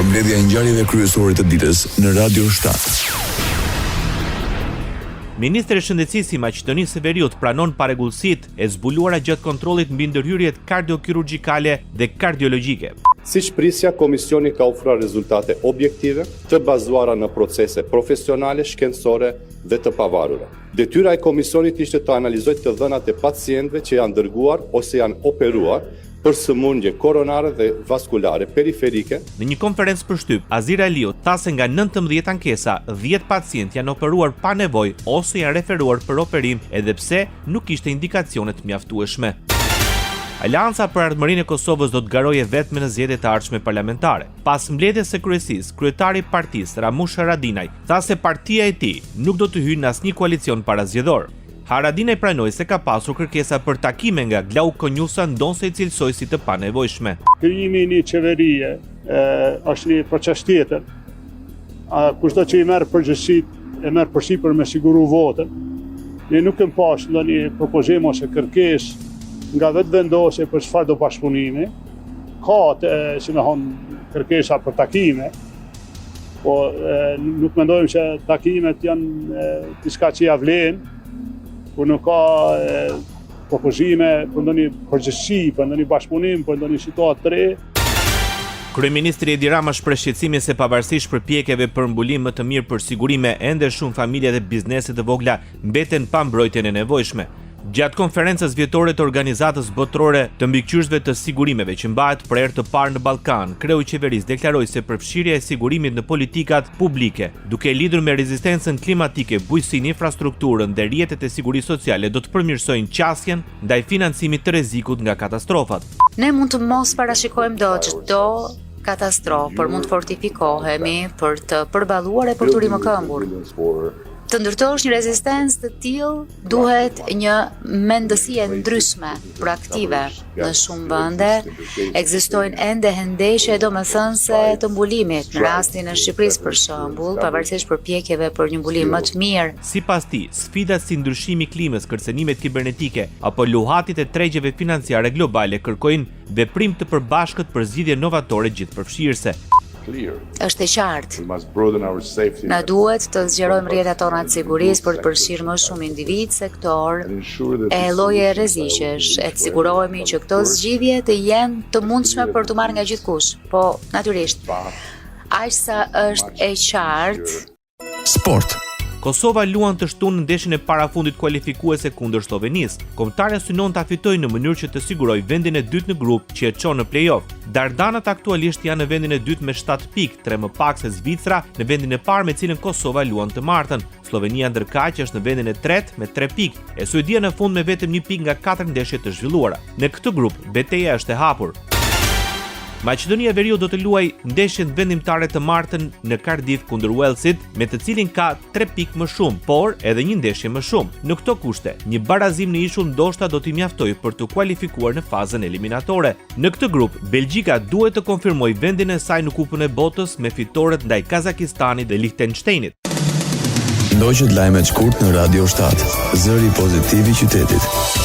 Përmbledhja e ngjarjeve kryesore të ditës në Radio 7. Ministri i Shëndetësisë i Maqedonisë së Veriut pranon paregullsitë e zbuluara gjatë kontrollit mbi ndërhyrjet kardiokirurgjikale dhe kardiologjike. Siç prisja, komisioni ka ofruar rezultate objektive, të bazuara në procese profesionale, shkencore dhe të pavarura. Detyra e komisionit ishte të analizojë të dhënat e pacientëve që janë dërguar ose janë operuar për sëmundje koronare dhe vaskulare periferike. Në një konferencë për shtyp, Azir Aliu tha se nga 19 ankesa, 10 pacientë janë operuar pa nevojë ose janë referuar për operim edhe pse nuk ishte indikacione të mjaftueshme. Alianca për Ardhmërinë e Kosovës do të garojë vetëm në zgjedhjet e ardhshme parlamentare. Pas mbledhjes së kryesisë, kryetari i partisë Ramush Haradinaj tha se partia e tij nuk do të hyjë në asnjë koalicion parazgjedhor. Haradinaj pranoi se ka pasur kërkesa për takime nga Glau Konjusa ndonse i cilësoi si të panevojshme. Krijimi i një qeverie është një proces tjetër. Kushdo që i merr përgjegjësitë e merr përsipër me siguru votën. Ne nuk kemi pas ndonjë propozim ose kërkesë nga vetë vendosje për çfarë do bashkëpunimi. Ka si më thon kërkesa për takime. Po nuk mendojmë se takimet janë diçka që ja vlen. Por nuk ka propozime për ndonjë përgjegjësi, për ndonjë bashkëpunim, për ndonjë situatë të re. Kryeministri Edi Rama shpreh shqetësimin se pavarësisht përpjekjeve për mbulim më të mirë për sigurime, ende shumë familje dhe biznese të vogla mbeten pa mbrojtjen e nevojshme. Gjatë konferencës vjetore të organizatës botërore të mbikëqyrësve të sigurimeve që mbahet për herë të parë në Ballkan, kreu i qeverisë deklaroi se përfshirja e sigurimit në politikat publike, duke lidhur me rezistencën klimatike, bujqësinë, infrastrukturën dhe rrjetet e sigurisë sociale do të përmirësojnë qasjen ndaj financimit të rrezikut nga katastrofat. Ne mund të mos parashikojmë dot çdo katastrofë, por mund të fortifikohemi për të përballuar e për të rimë këmbur. Të ndërtosh një rezistencë të tillë duhet një mendësi e ndryshme, proaktive. Në shumë vende ekzistojnë ende hendeshe domethënëse të mbulimit. Në rastin e Shqipërisë për shembull, pavarësisht përpjekjeve për një mbulim më të mirë. Sipas tij, sfidat si ndryshimi i klimës, kërcënimet kibernetike apo luhatit e tregjeve financiare globale kërkojnë veprim të përbashkët për zgjidhje novatore gjithëpërfshirëse. Është e qartë. Na duhet të zgjerojmë rrjetet tona të sigurisë për të përfshirë më shumë individ, sektor e lloje rreziqesh, e të sigurohemi që këto zgjidhje të jenë të mundshme për të marrë nga gjithkush. Po, natyrisht, aq sa është e qartë. Sport. Kosova luan të shtunë në ndeshjen e parafundit kualifikuese kundër Slovenisë. Kombëtarja synon ta fitojë në mënyrë që të sigurojë vendin e dytë në grup që e çon në play-off. Dardanët aktualisht janë në vendin e dytë me 7 pikë, 3 më pak se Zvicra në vendin e parë me cilën Kosova luan të martën. Slovenia ndërkaq është në vendin e tretë me 3 pikë, e Suedia në fund me vetëm 1 pikë nga 4 ndeshje të zhvilluara. Në këtë grup, betejë është e hapur. Maqedonia e Veriut do të luajë ndeshjen vendimtare të martën në Cardiff kundër Walesit, me të cilin ka 3 pikë më shumë, por edhe një ndeshje më shumë. Në këto kushte, një barazim në ishull ndoshta do t'i mjaftojë për të kualifikuar në fazën eliminatore. Në këtë grup, Belgjika duhet të konfirmojë vendin e saj në Kupën e Botës me fitoret ndaj Kazakistanit dhe Liechtensteinit. Ndoqët lajmet shkurt në Radio 7, zëri pozitiv i qytetit.